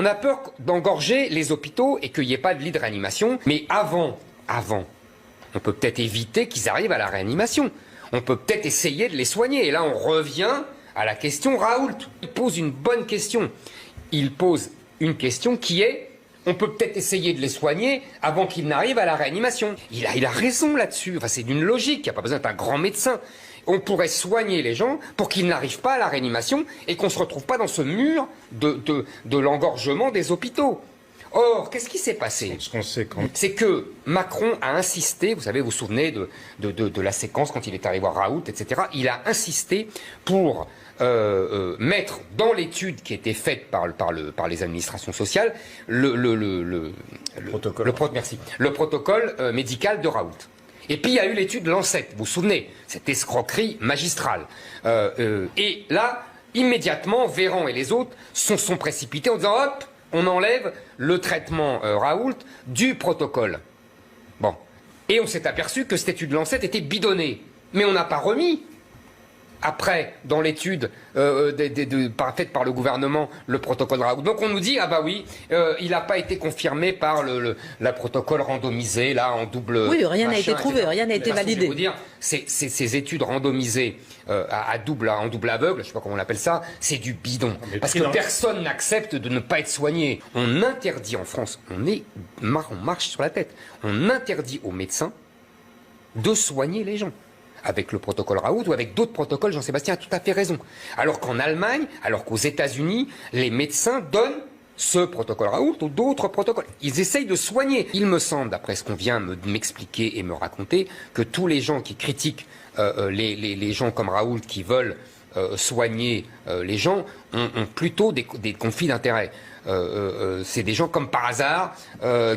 On a peur d'engorger les hôpitaux et qu'il n'y ait pas de lit de réanimation. Mais avant, on peut peut-être éviter qu'ils arrivent à la réanimation. On peut peut-être essayer de les soigner. Et là, on revient à la question Raoult. Il pose une bonne question. Il pose une question qui est... On peut peut-être essayer de les soigner avant qu'ils n'arrivent à la réanimation. Il a raison là-dessus. Enfin, c'est d'une logique. Il n'y a pas besoin d'être un grand médecin. On pourrait soigner les gens pour qu'ils n'arrivent pas à la réanimation et qu'on ne se retrouve pas dans ce mur de l'engorgement des hôpitaux. Or, qu'est-ce qui s'est passé? C'est que Macron a insisté, vous savez, vous vous souvenez de la séquence quand il est allé voir Raoult, etc. Il a insisté pour mettre dans l'étude qui était faite par les administrations sociales le protocole médical de Raoult. Et puis il y a eu l'étude Lancet, vous vous souvenez, cette escroquerie magistrale. Et là, immédiatement, Véran et les autres sont précipités en disant hop, on enlève le traitement Raoult du protocole. Bon. Et on s'est aperçu que cette étude Lancet était bidonnée. Mais on n'a pas remis, après, dans l'étude faite par le gouvernement, le protocole Raoult. Donc on nous dit, ah bah oui, il n'a pas été confirmé par la protocole randomisée, là, en double... Oui, rien n'a été trouvé, rien n'a été validé. Je vais vous dire, ces études randomisées en double aveugle, je ne sais pas comment on appelle ça, c'est du bidon. Parce que personne n'accepte de ne pas être soigné. On interdit en France, on marche sur la tête, on interdit aux médecins de soigner les gens. Avec le protocole Raoult ou avec d'autres protocoles, Jean-Sébastien a tout à fait raison. Alors qu'en Allemagne, alors qu'aux États-Unis, les médecins donnent ce protocole Raoult ou d'autres protocoles. Ils essayent de soigner. Il me semble, d'après ce qu'on vient de m'expliquer et me raconter, que tous les gens qui critiquent les gens comme Raoult qui veulent soigner les gens ont plutôt des conflits d'intérêts. C'est des gens comme par hasard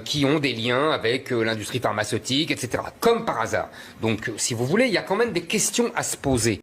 qui ont des liens avec l'industrie pharmaceutique, etc. Comme par hasard. Donc, si vous voulez, il y a quand même des questions à se poser.